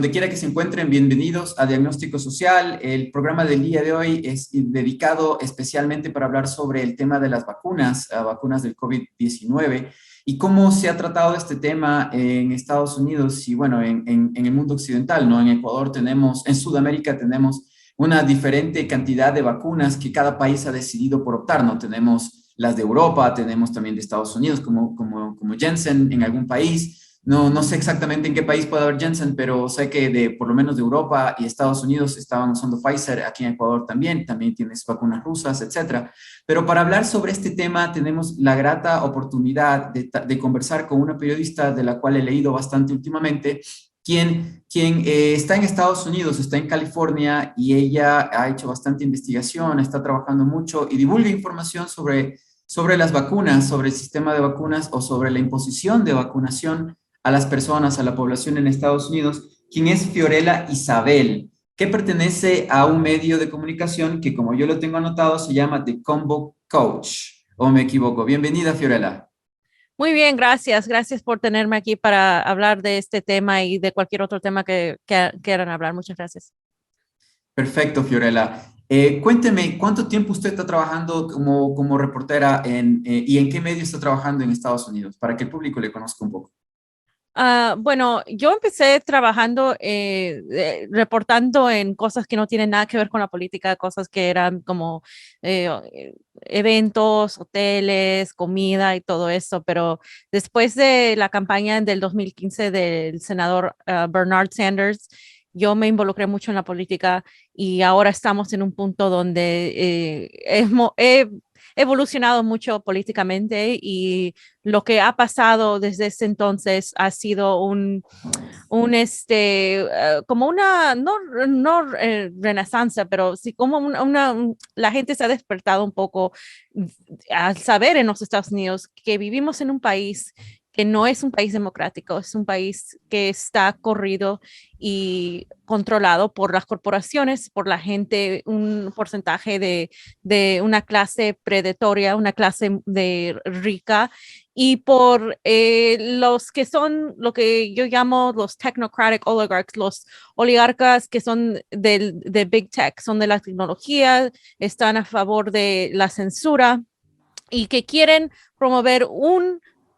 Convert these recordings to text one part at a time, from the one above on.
donde quiera que se encuentren, bienvenidos a Diagnóstico Social. El programa del día de hoy es dedicado especialmente para hablar sobre el tema de las vacunas, vacunas del COVID-19 y cómo se ha tratado este tema en Estados Unidos y bueno, en el mundo occidental, ¿no? En Ecuador tenemos, en Sudamérica tenemos una diferente cantidad de vacunas que cada país ha decidido por optar, ¿no? Tenemos las de Europa, tenemos también de Estados Unidos como Janssen en algún país. No sé exactamente en qué país puede haber Janssen, pero sé que por lo menos de Europa y Estados Unidos estaban usando Pfizer, aquí en Ecuador también tienes vacunas rusas, etcétera. Pero para hablar sobre este tema tenemos la grata oportunidad de conversar con una periodista de la cual he leído bastante últimamente, quien está en Estados Unidos, está en California y ella ha hecho bastante investigación, está trabajando mucho y divulga información sobre las vacunas, sobre el sistema de vacunas o sobre la imposición de vacunación a las personas, a la población en Estados Unidos, quien es Fiorella Isabel, que pertenece a un medio de comunicación que, como yo lo tengo anotado, se llama The Combo Coach, o me equivoco. Bienvenida, Fiorella. Muy bien, gracias. Gracias por tenerme aquí para hablar de este tema y de cualquier otro tema que quieran hablar. Muchas gracias. Perfecto, Fiorella. Cuénteme, ¿cuánto tiempo usted está trabajando como reportera y en qué medio está trabajando en Estados Unidos? Para que el público le conozca un poco. Bueno, yo empecé trabajando, reportando en cosas que no tienen nada que ver con la política, cosas que eran como eventos, hoteles, comida y todo eso, pero después de la campaña del 2015 del senador Bernard Sanders, yo me involucré mucho en la política y ahora estamos en un punto donde he evolucionado mucho políticamente y lo que ha pasado desde ese entonces ha sido como una, renaissance, pero sí como la gente se ha despertado un poco al saber en los Estados Unidos que vivimos en un país que no es un país democrático, es un país que está corrido y controlado por las corporaciones, por la gente, un porcentaje de una clase predatoria, una clase de rica y por los que son lo que yo llamo los technocratic oligarchs, los oligarcas que son de Big Tech, son de la tecnología, están a favor de la censura y que quieren promover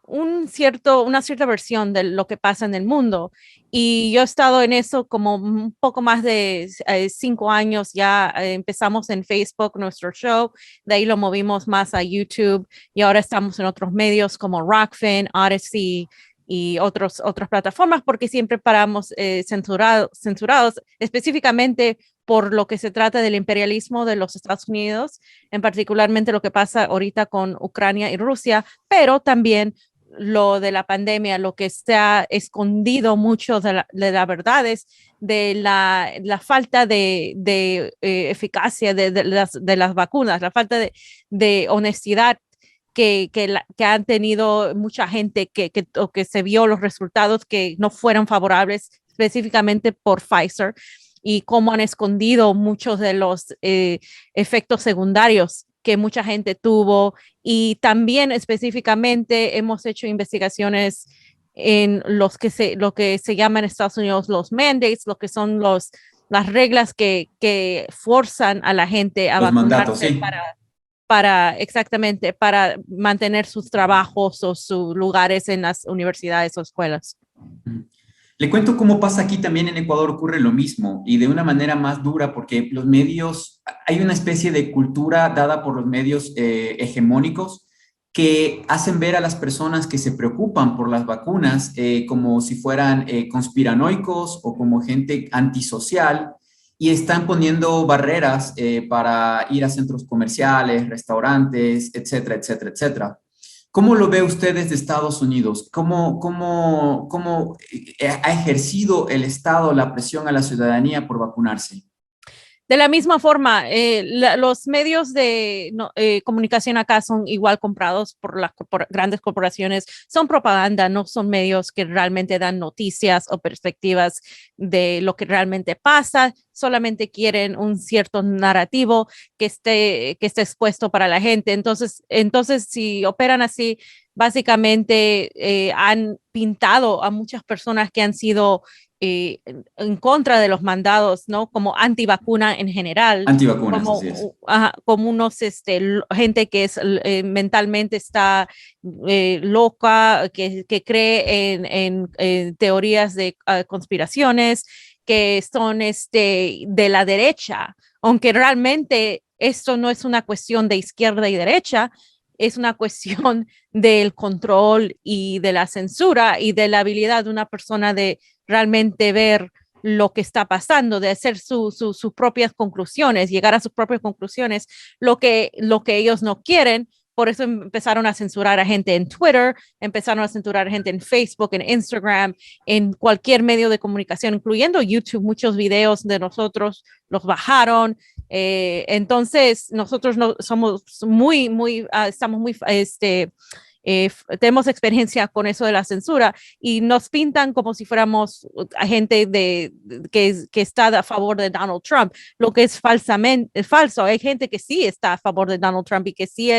una cierta versión de lo que pasa en el mundo. Y yo he estado en eso como un poco más de 5 años. Ya empezamos en Facebook, nuestro show, de ahí lo movimos más a YouTube y ahora estamos en otros medios como Rockfin, Odyssey y otras plataformas porque siempre paramos censurados específicamente por lo que se trata del imperialismo de los Estados Unidos, en particularmente lo que pasa ahorita con Ucrania y Rusia, pero también lo de la pandemia, lo que se ha escondido mucho de la verdad es de la falta de eficacia de las vacunas, la falta de honestidad que han tenido mucha gente o que se vio los resultados que no fueron favorables específicamente por Pfizer y cómo han escondido muchos de los efectos secundarios que mucha gente tuvo y también específicamente hemos hecho investigaciones en lo que se llama en Estados Unidos los mandates, lo que son las reglas que forzan a la gente a Los mandatos, vacunarse sí. exactamente, para mantener sus trabajos o sus lugares en las universidades o escuelas. Le cuento cómo pasa aquí también en Ecuador, ocurre lo mismo y de una manera más dura porque los medios, hay una especie de cultura dada por los medios hegemónicos que hacen ver a las personas que se preocupan por las vacunas como si fueran conspiranoicos o como gente antisocial y están poniendo barreras para ir a centros comerciales, restaurantes, etcétera, etcétera, etcétera. ¿Cómo lo ve usted desde Estados Unidos? ¿Cómo ha ejercido el Estado la presión a la ciudadanía por vacunarse? De la misma forma, los medios de comunicación acá son igual comprados por las grandes corporaciones, son propaganda, no son medios que realmente dan noticias o perspectivas de lo que realmente pasa, solamente quieren un cierto narrativo que esté expuesto para la gente. Entonces si operan así, básicamente han pintado a muchas personas que han sido en contra de los mandados, ¿no? Como antivacuna en general, Antivacunas, como, así es. como unos, gente que es mentalmente está loca, que cree en teorías de conspiraciones, que son de la derecha, aunque realmente esto no es una cuestión de izquierda y derecha, es una cuestión del control y de la censura y de la habilidad de una persona de realmente ver lo que está pasando, de hacer sus propias conclusiones, llegar a sus propias conclusiones, lo que ellos no quieren. Por eso empezaron a censurar a gente en Twitter, empezaron a censurar a gente en Facebook, en Instagram, en cualquier medio de comunicación, incluyendo YouTube. Muchos videos de nosotros los bajaron. Entonces, nosotros no, somos estamos muy, tenemos experiencia con eso de la censura y nos pintan como si fuéramos gente que está a favor de Donald Trump, lo que es falso. Hay gente que sí está a favor de Donald Trump y que sí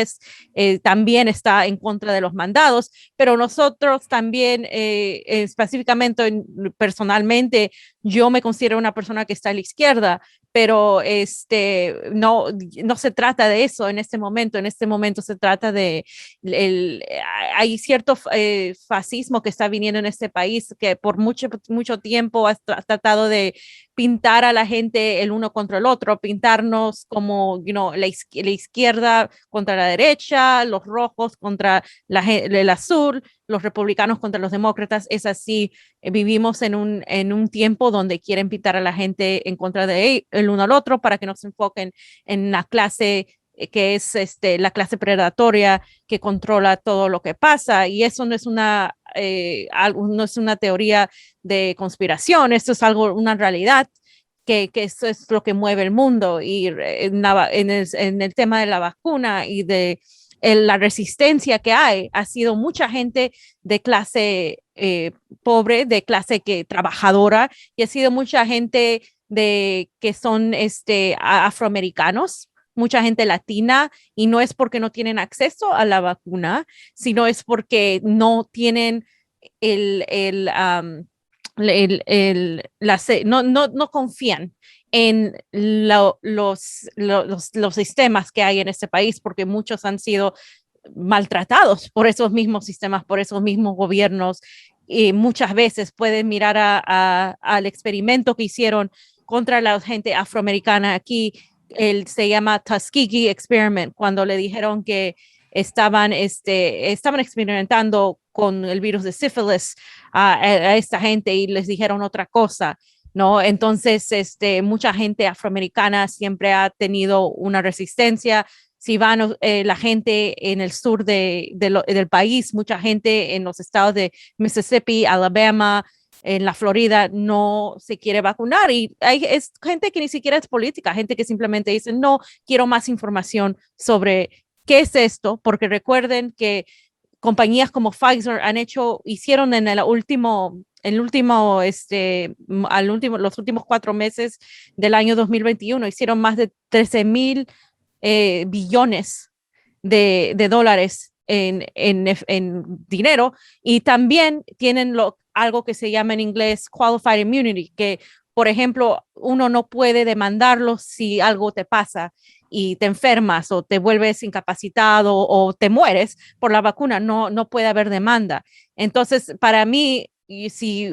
también está en contra de los mandados, pero nosotros también, específicamente, personalmente, yo me considero una persona que está a la izquierda, pero no se trata de eso en este momento. En este momento se trata el, hay cierto fascismo que está viniendo en este país que por mucho tiempo ha tratado de pintar a la gente el uno contra el otro, pintarnos como la izquierda contra la derecha, los rojos contra el azul, los republicanos contra los demócratas. Es así, vivimos en un tiempo donde quieren pintar a la gente en contra de el uno al otro para que no se enfoquen en la clase que es la clase predatoria que controla todo lo que pasa, y eso no es una teoría de conspiración, esto es una realidad. Que eso es lo que mueve el mundo, y en el tema de la vacuna y de la resistencia que hay, ha sido mucha gente de clase pobre, de clase trabajadora, y ha sido mucha gente que son afroamericanos, mucha gente latina, y no es porque no tienen acceso a la vacuna, sino es porque no tienen el, el, um, no confían en los sistemas que hay en este país, porque muchos han sido maltratados por esos mismos sistemas, por esos mismos gobiernos, y muchas veces pueden mirar al experimento que hicieron contra la gente afroamericana aquí. Se llama Tuskegee Experiment, cuando le dijeron que estaban experimentando con el virus de sífilis a esta gente, y les dijeron otra cosa, ¿no? Entonces, mucha gente afroamericana siempre ha tenido una resistencia. Si van la gente en el sur del país, mucha gente en los estados de Mississippi, Alabama, en la Florida, no se quiere vacunar, y es gente que ni siquiera es política, gente que simplemente dice, no, quiero más información sobre qué es esto, porque recuerden que compañías como Pfizer hicieron en los últimos 4 meses del año 2021, hicieron más de 13,000 billones de dólares en dinero, y también tienen algo que se llama en inglés qualified immunity, que por ejemplo uno no puede demandarlo si algo te pasa y te enfermas o te vuelves incapacitado o te mueres por la vacuna, no puede haber demanda. Entonces, para mí, y si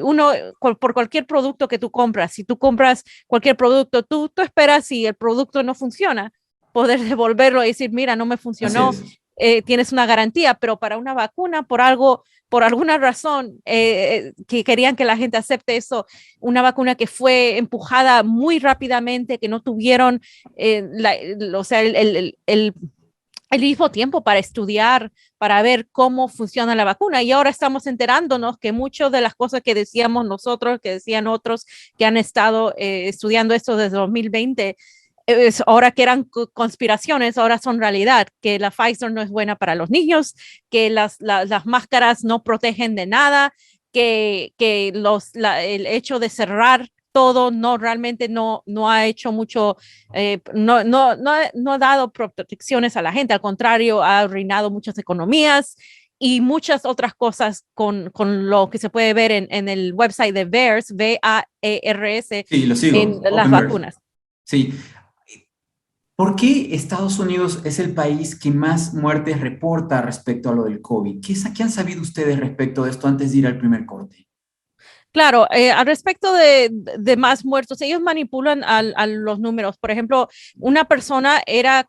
por cualquier producto que tú compras, si tú compras cualquier producto, tú esperas, si el producto no funciona, poder devolverlo y decir, mira, no me Así funcionó, es. tienes una garantía, pero para una vacuna, por alguna razón, que querían que la gente acepte eso, una vacuna que fue empujada muy rápidamente, que no tuvieron o sea, el mismo tiempo para estudiar, para ver cómo funciona la vacuna. Y ahora estamos enterándonos que muchas de las cosas que decíamos nosotros, que decían otros que han estado estudiando esto desde 2020, ahora que eran conspiraciones, ahora son realidad, que la Pfizer no es buena para los niños, que las máscaras no protegen de nada, que el hecho de cerrar todo realmente no ha hecho mucho, no ha dado protecciones a la gente, al contrario, ha arruinado muchas economías, y muchas otras cosas con lo que se puede ver en el website de VAERS, VAERS, Sí, lo en sigo, las Openverse. vacunas. Sí. ¿Por qué Estados Unidos es el país que más muertes reporta respecto a lo del COVID? ¿Qué han sabido ustedes respecto de esto antes de ir al primer corte? Claro, al respecto de más muertos, ellos manipulan a los números. Por ejemplo, una persona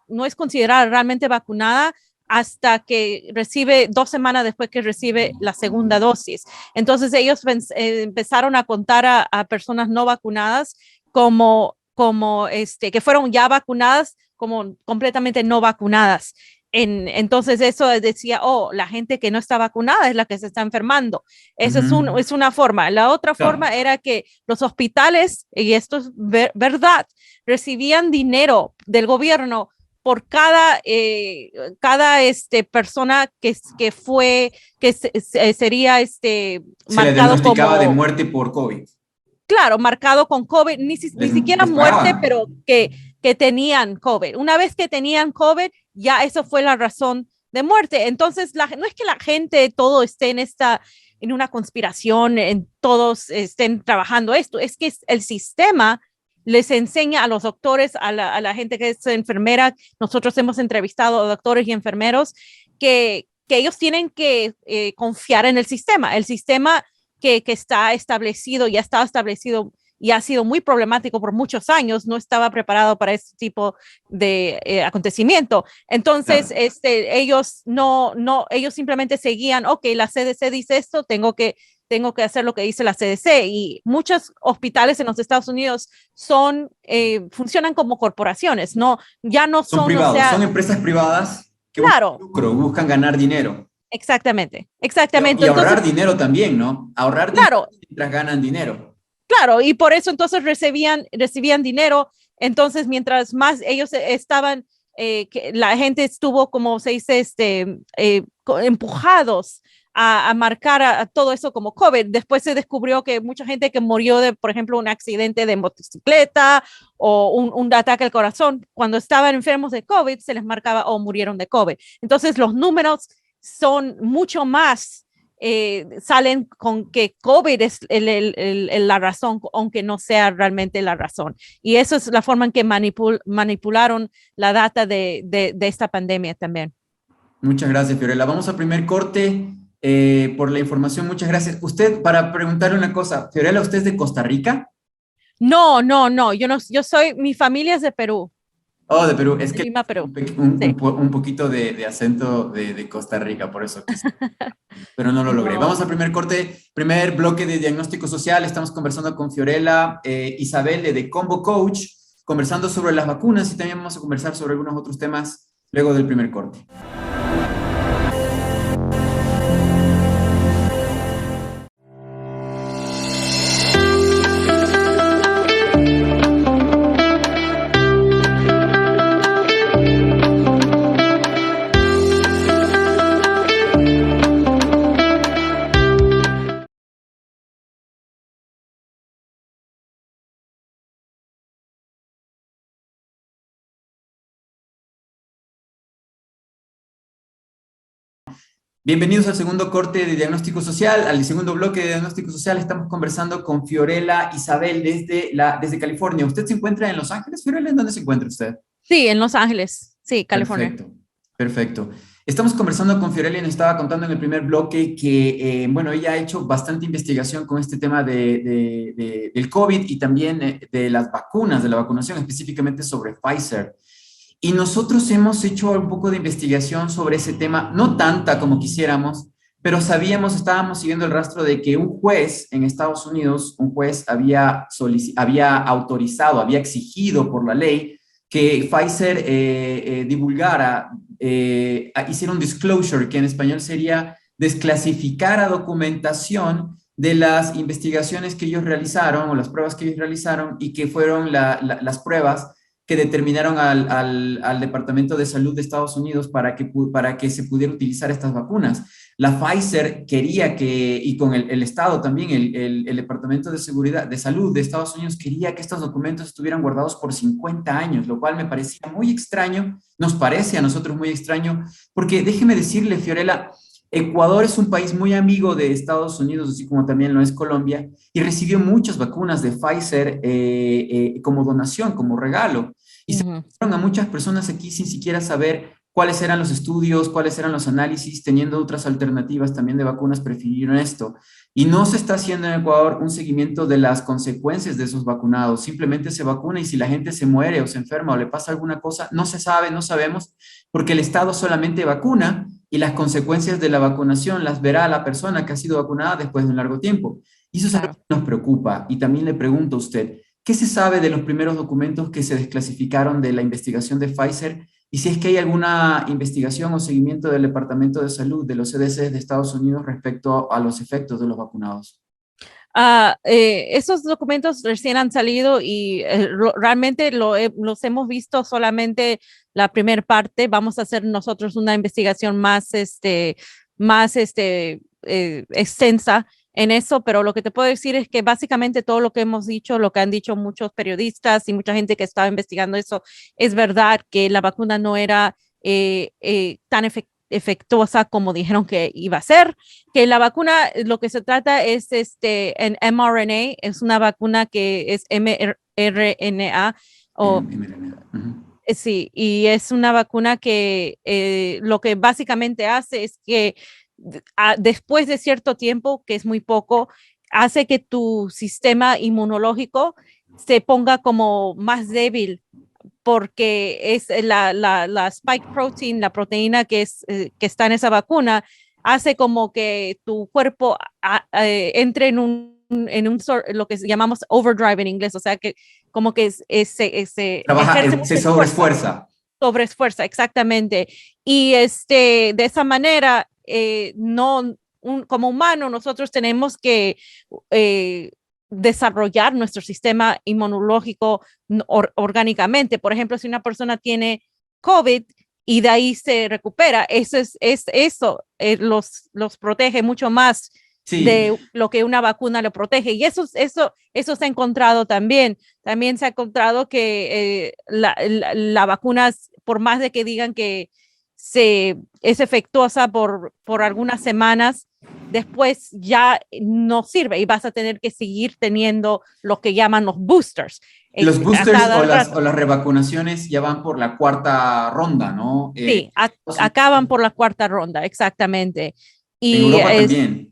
no es considerada realmente vacunada hasta que recibe 2 semanas después que recibe la segunda dosis. Entonces ellos empezaron a contar a personas no vacunadas como que fueron ya vacunadas como completamente no vacunadas. Entonces eso decía, oh, la gente que no está vacunada es la que se está enfermando. Esa Ujú. es una forma. La otra Claro, forma era que los hospitales, y esto es verdad, recibían dinero del gobierno por cada persona que sería se le marcado diagnosticaba de como, muerte por COVID. claro, marcado con COVID, ni siquiera Les muerte, pagaban. pero que tenían COVID. Una vez que tenían COVID, ya eso fue la razón de muerte. Entonces, no es que la gente todo esté en una conspiración, en todos estén trabajando esto, es que el sistema les enseña a los doctores, a la gente que es enfermera, nosotros hemos entrevistado a doctores y enfermeros, que ellos tienen que confiar en el sistema que está establecido, ya estaba establecido y ha sido muy problemático por muchos años, no estaba preparado para este tipo de acontecimiento. Entonces, Claro. ellos simplemente seguían, ok, la CDC dice esto, tengo que hacer lo que dice la CDC. Y muchos hospitales en los Estados Unidos funcionan como corporaciones, ya no Son son, o privados, sea, son empresas privadas que buscan claro, lucro, buscan ganar dinero. exactamente, Y, exactamente. y ahorrar Entonces, dinero también, ¿no? Ahorrar dinero claro, mientras ganan dinero. claro, y por eso entonces recibían dinero. Entonces, mientras más ellos estaban, que la gente estuvo, como se dice, empujados a marcar a todo eso como COVID. Después se descubrió que mucha gente que murió de, por ejemplo, un accidente de motocicleta o un ataque al corazón, cuando estaban enfermos de COVID, se les marcaba o murieron de COVID. Entonces, los números son mucho más salen con que COVID es la razón, aunque no sea realmente la razón. Y eso es la forma en que manipularon la data de esta pandemia también. Muchas gracias, Fiorella. Vamos al primer corte por la información. Muchas gracias. Usted, para preguntarle una cosa, Fiorella, ¿usted es de Costa Rica? No, no, no, mi familia es de Perú, Oh, de Perú. Es de que Lima, Perú. un, un Sí. un poquito de acento de Costa Rica, por eso quise, pero no lo logré. No. Vamos al primer corte, primer bloque de diagnóstico social. Estamos conversando con Fiorella Isabel de Combo Coach, conversando sobre las vacunas y también vamos a conversar sobre algunos otros temas luego del primer corte. Bienvenidos al segundo corte de diagnóstico social, al segundo bloque de diagnóstico social. Estamos conversando con Fiorella Isabel desde California. ¿Usted se encuentra en Los Ángeles, Fiorella? ¿En dónde se encuentra usted? Sí, en Los Ángeles, sí, California. Perfecto, perfecto. Estamos conversando con Fiorella y nos estaba contando en el primer bloque que, bueno, ella ha hecho bastante investigación con este tema del COVID y también de las vacunas, de la vacunación, específicamente sobre Pfizer. Y nosotros hemos hecho un poco de investigación sobre ese tema, no tanta como quisiéramos, pero estábamos siguiendo el rastro de que un juez en Estados Unidos, un juez había autorizado, había exigido por la ley que Pfizer divulgara, hiciera un disclosure, que en español sería desclasificar a documentación de las investigaciones que ellos realizaron o las pruebas que ellos realizaron y que fueron las pruebas que determinaron al Departamento de Salud de Estados Unidos para que se pudiera utilizar estas vacunas. La Pfizer quería que, y con el Estado también, el Departamento de Seguridad de Salud de Estados Unidos quería que estos documentos estuvieran guardados por 50 años, lo cual me parecía muy extraño, nos parece a nosotros muy extraño, porque déjeme decirle, Fiorella, Ecuador es un país muy amigo de Estados Unidos, así como también lo es Colombia, y recibió muchas vacunas de Pfizer como donación, como regalo. Y se Ujú. vacunaron a muchas personas aquí sin siquiera saber cuáles eran los estudios, cuáles eran los análisis, teniendo otras alternativas también de vacunas, prefirieron esto. Y no se está haciendo en Ecuador un seguimiento de las consecuencias de esos vacunados. Simplemente se vacuna y si la gente se muere o se enferma o le pasa alguna cosa, no se sabe, no sabemos, porque el Estado solamente vacuna y las consecuencias de la vacunación las verá la persona que ha sido vacunada después de un largo tiempo. Y eso es algo Claro. que nos preocupa. Y también le pregunto a usted, ¿qué se sabe de los primeros documentos que se desclasificaron de la investigación de Pfizer? Y si es que hay alguna investigación o seguimiento del Departamento de Salud de los CDC de Estados Unidos respecto a los efectos de los vacunados. Esos documentos recién han salido y realmente los hemos visto solamente la primera parte. Vamos a hacer nosotros una investigación más extensa en eso, pero lo que te puedo decir es que básicamente todo lo que hemos dicho, lo que han dicho muchos periodistas y mucha gente que estaba investigando eso, es verdad que la vacuna no era tan efectuosa como dijeron que iba a ser, que la vacuna, lo que se trata es en mRNA, es una vacuna que es mRNA, o mRNA. Ujú. sí, y es una vacuna que lo que básicamente hace es que después de cierto tiempo, que es muy poco, hace que tu sistema inmunológico se ponga como más débil porque es la spike protein, la proteína que está en esa vacuna, hace como que tu cuerpo entre lo que llamamos overdrive en inglés, o sea que como que se Trabaja, ejerce se mucha fuerza, sobreesfuerza. sobreesfuerza, exactamente. Y de esa manera, no, como humano, nosotros tenemos que eh, desarrollar nuestro sistema inmunológico orgánicamente. Por ejemplo, si una persona tiene COVID y de ahí se recupera, los protege mucho más Sí, de lo que una vacuna le protege. Y eso se ha encontrado también. También se ha encontrado que la vacuna, por más de que digan que es efectuosa por algunas semanas, después ya no sirve y vas a tener que seguir teniendo lo que llaman los boosters los a boosters cada o rato. las revacunaciones ya van por la cuarta ronda, ¿no? Sí, acaban por la cuarta ronda, exactamente. En Y Europa también.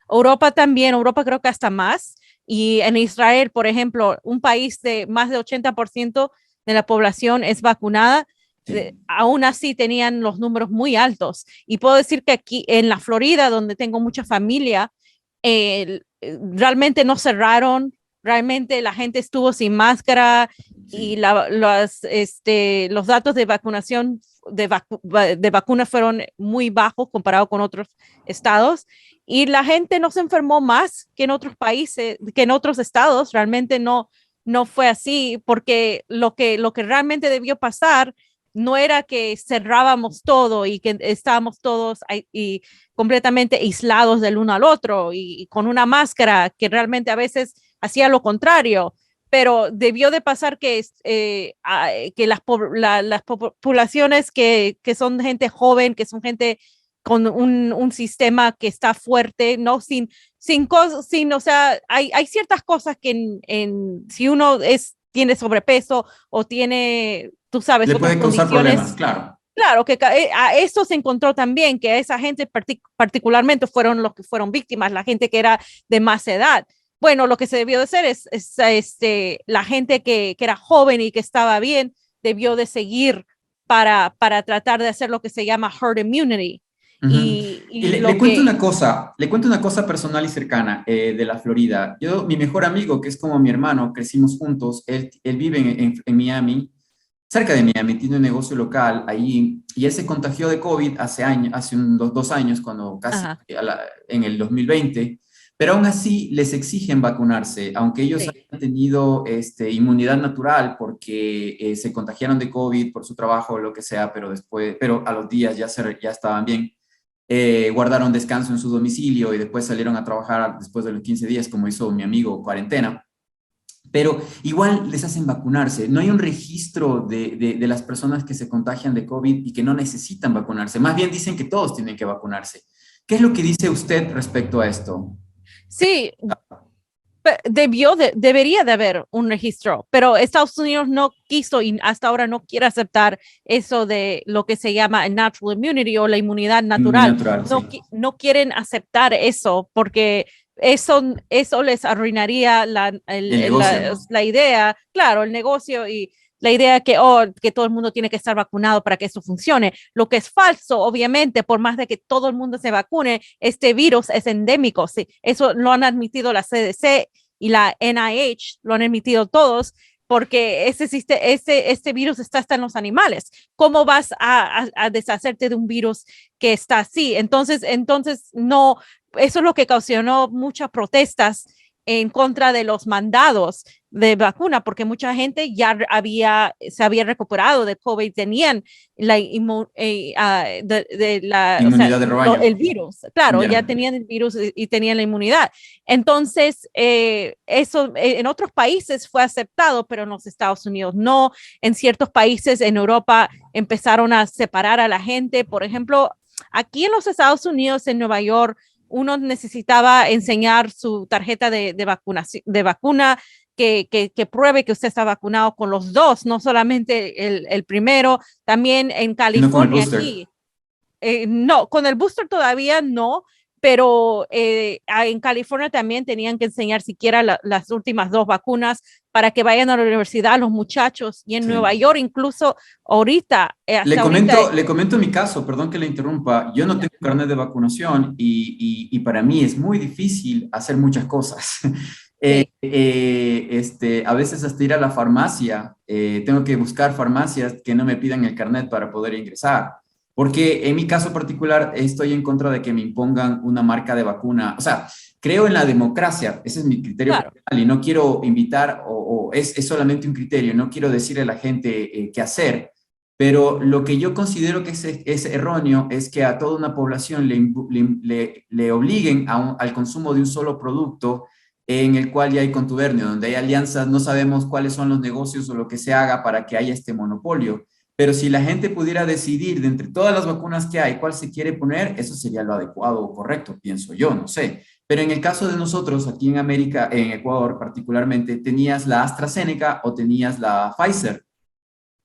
Europa también, Europa creo que hasta más. Y en Israel, por ejemplo, un país de más de 80% de la población es vacunada, Sí. aún así tenían los números muy altos. Y puedo decir que aquí en la Florida, donde tengo mucha familia, realmente no cerraron, realmente la gente estuvo sin máscara y Sí. los datos de vacunación de vacunas fueron muy bajos comparado con otros estados y la gente no se enfermó más que en otros países, que en otros estados. Realmente no fue así, porque lo que realmente debió pasar no era que cerrábamos todo y que estábamos todos y completamente aislados del uno al otro y con una máscara que realmente a veces hacía lo contrario, pero debió de pasar que las poblaciones que son gente joven, que son gente con un sistema que está fuerte, ¿no? O sea, hay ciertas cosas que si uno tiene sobrepeso o tiene, tú sabes, Le otras puede causar problemas, condiciones. claro. Claro, que a eso se encontró también, que a esa gente particularmente fueron los que fueron víctimas, la gente que era de más edad. Bueno, lo que se debió de hacer la gente que era joven y que estaba bien, debió de seguir para tratar de hacer lo que se llama herd immunity. Ujú. Y Y le lo cuento una que, cosa, le cuento una cosa personal y cercana de la Florida. Yo, mi mejor amigo, que es como mi hermano, crecimos juntos, él vive en Miami, cerca de Miami, tiene un negocio local ahí, y él se contagió de COVID hace años, hace unos 2 años, cuando casi ajá, en el 2020, pero aún así les exigen vacunarse, aunque ellos sí, hayan tenido inmunidad natural porque se contagiaron de COVID por su trabajo o lo que sea, pero después, pero a los días ya estaban bien. Guardaron descanso en su domicilio y después salieron a trabajar después de los 15 días, como hizo mi amigo, cuarentena. Pero igual les hacen vacunarse. No hay un registro de las personas que se contagian de COVID y que no necesitan vacunarse. Más bien dicen que todos tienen que vacunarse. ¿Qué es lo que dice usted respecto a esto? Sí, debería de haber un registro, pero Estados Unidos no quiso y hasta ahora no quiere aceptar eso de lo que se llama natural immunity o la inmunidad Muy natural. natural, No, sí. no quieren aceptar eso porque eso les arruinaría El negocio, ¿no? la idea, claro, el negocio y la idea que, oh, que todo el mundo tiene que estar vacunado para que eso funcione. Lo que es falso, obviamente, por más de que todo el mundo se vacune, este virus es endémico. Sí, eso lo han admitido la CDC y la NIH, lo han admitido todos, porque este virus está hasta en los animales. ¿Cómo vas a deshacerte de un virus que está así? Entonces, no, eso es lo que ocasionó muchas protestas en contra de los mandados de vacuna, porque mucha gente ya se había recuperado de COVID, tenían o sea, Inmunidad de rebaño. el virus, claro, ya Ya. tenían el virus y tenían la inmunidad. Entonces, eso en otros países fue aceptado, pero en los Estados Unidos no. En ciertos países en Europa empezaron a separar a la gente. Por ejemplo, aquí en los Estados Unidos, en Nueva York, uno necesitaba enseñar su tarjeta de vacuna que pruebe que usted está vacunado con los dos, no solamente el primero. También en No con el California, booster. aquí, no, con el booster todavía no, pero en California también tenían que enseñar siquiera las últimas dos vacunas para que vayan a la universidad los muchachos. Y en Sí. Nueva York, incluso ahorita, Le hasta ahorita, comento, le comento mi caso, perdón que le interrumpa. Yo no tengo carnet de vacunación y para mí es muy difícil hacer muchas cosas. sí, A veces hasta ir a la farmacia, tengo que buscar farmacias que no me pidan el carnet para poder ingresar. Porque en mi caso particular estoy en contra de que me impongan una marca de vacuna. O sea, creo en la democracia, ese es mi criterio claro, personal y no quiero invitar o es solamente un criterio, no quiero decirle a la gente qué hacer. Pero lo que yo considero que es erróneo es que a toda una población le obliguen al consumo de un solo producto en el cual ya hay contubernio, donde hay alianzas, no sabemos cuáles son los negocios o lo que se haga para que haya este monopolio. Pero si la gente pudiera decidir de entre todas las vacunas que hay cuál se quiere poner, eso sería lo adecuado o correcto, pienso yo, no sé. Pero en el caso de nosotros, aquí en América, en Ecuador particularmente, tenías la AstraZeneca o tenías la Pfizer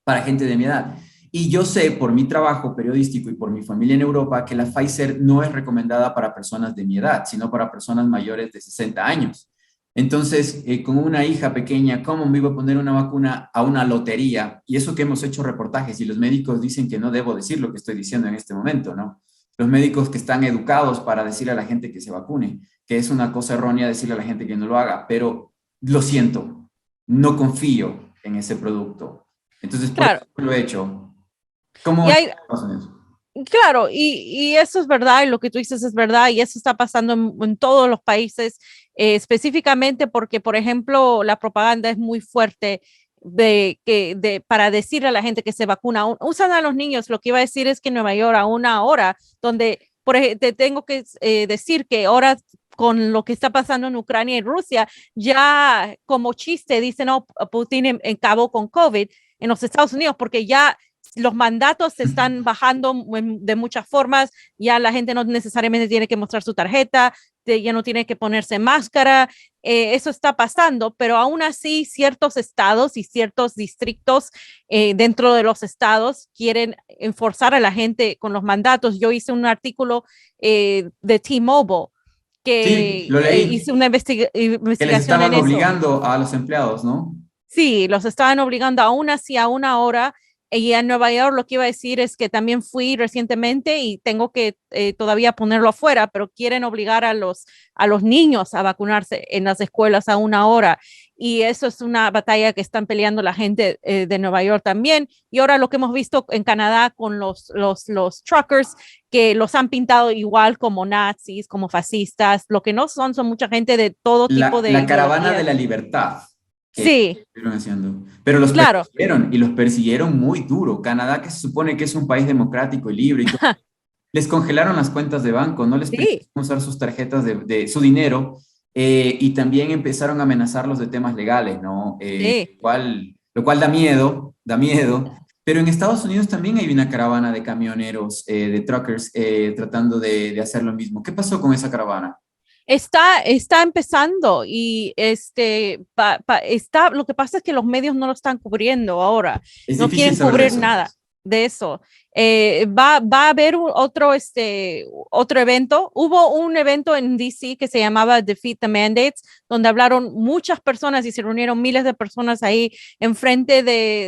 para gente de mi edad. Y yo sé por mi trabajo periodístico y por mi familia en Europa que la Pfizer no es recomendada para personas de mi edad, sino para personas mayores de 60 años. Entonces, con una hija pequeña, ¿cómo me iba a poner una vacuna a una lotería? Y eso que hemos hecho reportajes y los médicos dicen que no debo decir lo que estoy diciendo en este momento, ¿no? Los médicos que están educados para decirle a la gente que se vacune, que es una cosa errónea decirle a la gente que no lo haga, pero lo siento, no confío en ese producto. Entonces, por eso claro. lo he hecho. ¿Cómo Y es hay, en Estados Unidos? claro, y eso es verdad, y lo que tú dices es verdad, y eso está pasando en todos los países, específicamente porque, por ejemplo, la propaganda es muy fuerte para decirle a la gente que se vacuna. Usan a los niños, lo que iba a decir es que en Nueva York, a una hora, donde, por ejemplo, te tengo que decir que ahora con lo que está pasando en Ucrania y Rusia, ya como chiste dicen, no, Putin acabó con COVID en los Estados Unidos, porque ya los mandatos se están bajando de muchas formas, ya la gente no necesariamente tiene que mostrar su tarjeta, ya no tiene que ponerse máscara, eso está pasando, pero aún así ciertos estados y ciertos distritos dentro de los estados quieren enforzar a la gente con los mandatos. Yo hice un artículo de T-Mobile Sí, que lo leí, hice una que les investigación estaban en eso. obligando a los empleados, ¿no? Sí, los estaban obligando aún así a una hora. Y en Nueva York lo que iba a decir es que también fui recientemente y tengo que todavía ponerlo afuera, pero quieren obligar a los niños a vacunarse en las escuelas a una hora. Y eso es una batalla que están peleando la gente de Nueva York también. Y ahora lo que hemos visto en Canadá con los truckers, que los han pintado igual como nazis, como fascistas. Lo que no son, son mucha gente de todo tipo de La caravana de ideologías. la libertad que Sí, estuvieron haciendo. Pero los claro. persiguieron y los persiguieron muy duro. Canadá, que se supone que es un país democrático y libre y todo, les congelaron las cuentas de banco, no les permitieron Sí, usar sus tarjetas de su dinero y también empezaron a amenazarlos de temas legales, ¿no? sí. Lo cual da miedo, da miedo. Pero en Estados Unidos también hay una caravana de camioneros, de truckers, tratando de hacer lo mismo. ¿Qué pasó con esa caravana? Está empezando y lo que pasa es que los medios no lo están cubriendo ahora, Es no difícil quieren saber de cubrir eso. nada de eso. Va a haber otro evento. Hubo un evento en DC que se llamaba Defeat the Mandates, donde hablaron muchas personas y se reunieron miles de personas ahí enfrente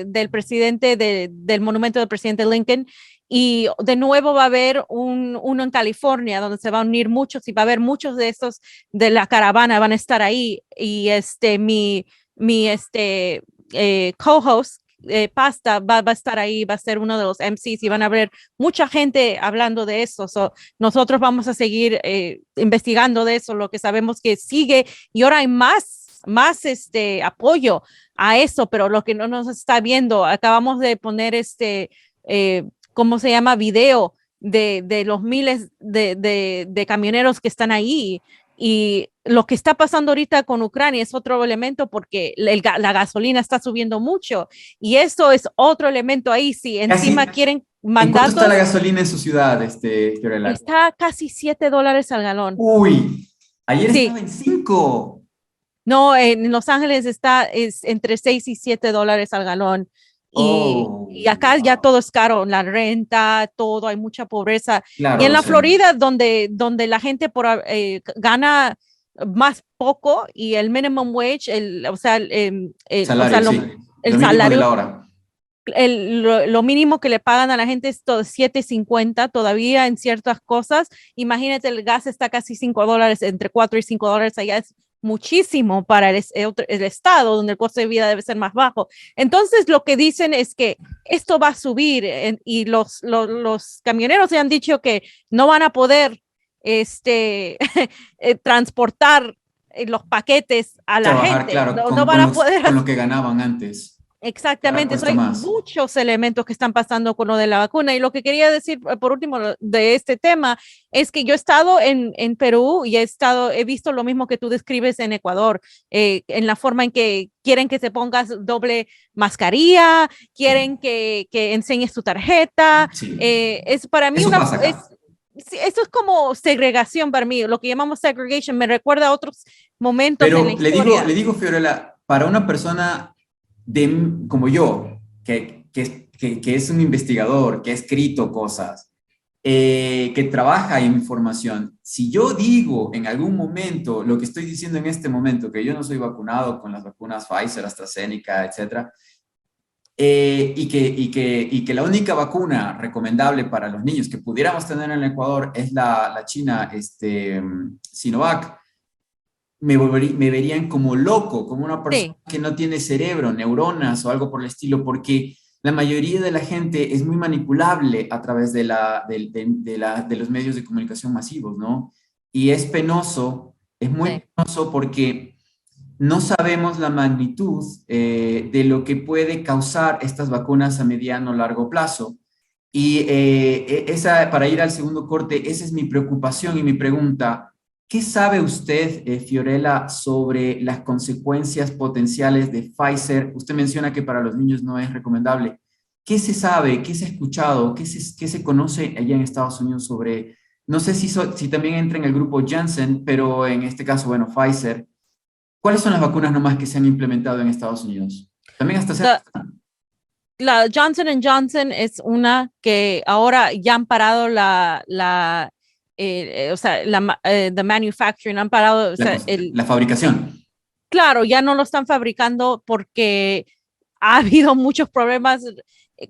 del presidente, del monumento del presidente Lincoln. Y de nuevo va a haber uno en California donde se va a unir muchos y va a haber muchos de estos de la caravana van a estar ahí. Y mi co-host, Pasta, va a estar ahí, va a ser uno de los MCs y van a haber mucha gente hablando de eso. So, nosotros vamos a seguir investigando de eso, lo que sabemos que sigue y ahora hay más apoyo a eso, pero lo que no nos está viendo, acabamos de poner eh, ¿cómo se llama? Video de los miles de camioneros que están ahí. Y lo que está pasando ahorita con Ucrania es otro elemento porque la gasolina está subiendo mucho y eso es otro elemento ahí. Si encima Casi, quieren ¿en cuánto está la mandatos, gasolina en su ciudad, Fiorella? está casi $7 al galón. Uy, ayer Sí, estaba en 5. no, en Los Ángeles es entre $6 y $7 al galón. Y Oh, acá ya wow. todo es caro, la renta, todo, hay mucha pobreza. Y Claro, en o la sea, Florida, donde la gente gana más poco y el minimum wage, o sea, salario, sí, el lo mínimo de salario, la hora. lo mínimo que le pagan a la gente es todo 7.50 todavía en ciertas cosas. Imagínate, el gas está casi $5, entre $4 y $5 allá es muchísimo para el estado donde el costo de vida debe ser más bajo. Entonces, lo que dicen es que esto va a subir y los camioneros se han dicho que no van a poder transportar los paquetes a la Trabajar, gente, claro, no van a poder con lo que ganaban antes. Ahora exactamente, so, cuesta hay más. muchos elementos que están pasando con lo de la vacuna. Y lo que quería decir, por último, de este tema, es que yo he estado en Perú y he visto lo mismo que tú describes en Ecuador, en la forma en que quieren que se pongas doble mascarilla, Sí, quieren que enseñes tu tarjeta. sí. Es para mí Eso una, pasa acá. sí, eso es como segregación para mí, lo que llamamos segregation, me recuerda a otros momentos en la Pero historia. le digo, Fiorella, para una persona como yo, que es un investigador, que ha escrito cosas, que trabaja en información, si yo digo en algún momento lo que estoy diciendo en este momento, que yo no soy vacunado con las vacunas Pfizer, AstraZeneca, etcétera, y que la única vacuna recomendable para los niños que pudiéramos tener en el Ecuador es la china, Sinovac, me verían como loco, como una persona Sí, que no tiene cerebro, neuronas o algo por el estilo, porque la mayoría de la gente es muy manipulable a través de los medios de comunicación masivos, ¿no? Y es penoso, es muy sí. penoso porque no sabemos la magnitud de lo que puede causar estas vacunas a mediano o largo plazo. Y para ir al segundo corte, esa es mi preocupación y mi pregunta. ¿Qué sabe usted, Fiorella, sobre las consecuencias potenciales de Pfizer? Usted menciona que para los niños no es recomendable. ¿Qué se sabe? ¿Qué se ha escuchado? Qué se conoce allá en Estados Unidos sobre, no sé si también entra en el grupo Janssen, pero en este caso, bueno, Pfizer. ¿Cuáles son las vacunas nomás que se han implementado en Estados Unidos? También hasta La, la Johnson es una que ahora ya han parado o sea, the manufacturing, han parado, o sea, la fabricación. claro, ya no lo están fabricando porque ha habido muchos problemas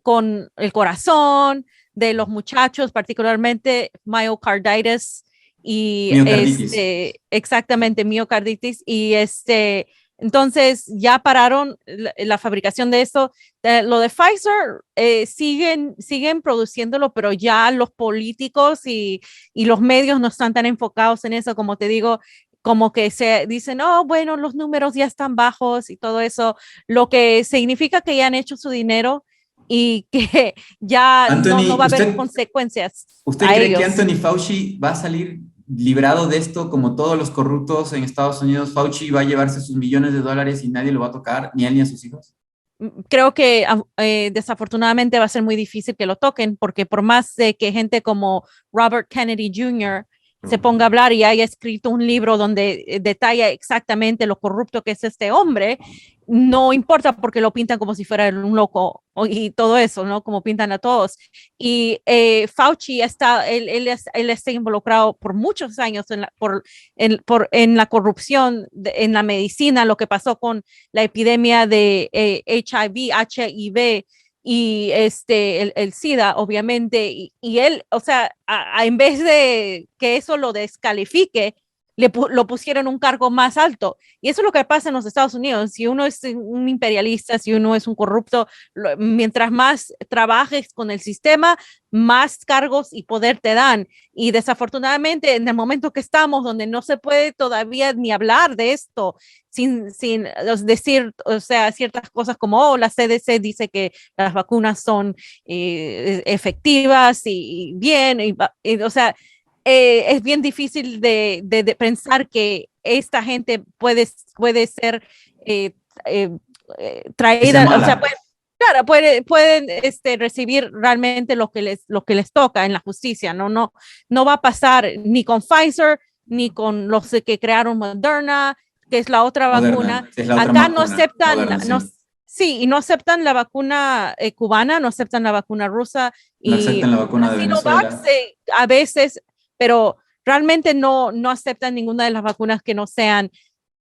con el corazón de los muchachos, particularmente myocarditis y Miocarditis. exactamente miocarditis y entonces ya pararon la fabricación de esto. Lo de Pfizer siguen produciéndolo, pero ya los políticos y los medios no están tan enfocados en eso, como te digo, como que se dicen, oh, bueno, los números ya están bajos y todo eso, lo que significa que ya han hecho su dinero y que ya no Anthony, va a haber consecuencias ¿usted a cree que ellos. Anthony Fauci va a salir librado de esto como todos los corruptos en Estados Unidos? Fauci va a llevarse sus millones de dólares y nadie lo va a tocar, ni él ni a sus hijos. creo que desafortunadamente va a ser muy difícil que lo toquen, porque por más de que gente como Robert Kennedy Jr. se ponga a hablar y haya escrito un libro donde detalla exactamente lo corrupto que es este hombre, no importa porque lo pintan como si fuera un loco y todo eso, ¿no? Como pintan a todos. Y Fauci él está involucrado por muchos años en la corrupción, en la medicina, lo que pasó con la epidemia de HIV y el SIDA, obviamente, y él, o sea, en vez de que eso lo descalifique, lo pusieron un cargo más alto. Y eso es lo que pasa en los Estados Unidos. Si uno es un imperialista, si uno es un corrupto, mientras más trabajes con el sistema, más cargos y poder te dan. Y desafortunadamente, en el momento que estamos, donde no se puede todavía ni hablar de esto, sin decir, o sea, ciertas cosas como, oh, la CDC dice que las vacunas son efectivas y bien, o sea, es bien difícil de pensar que esta gente puede ser eh, eh, Que sea traída, o sea, mala. claro, pueden recibir realmente lo que les toca en la justicia, no va a pasar ni con Pfizer, ni con los que crearon Moderna, que es la otra Moderna, vacuna. es la otra Acá no vacuna. aceptan, Moderna, sí. sí, y no aceptan la vacuna cubana, no aceptan la vacuna rusa No y aceptan la la vacuna de Sinovac Venezuela. a veces, pero realmente no aceptan ninguna de las vacunas que no sean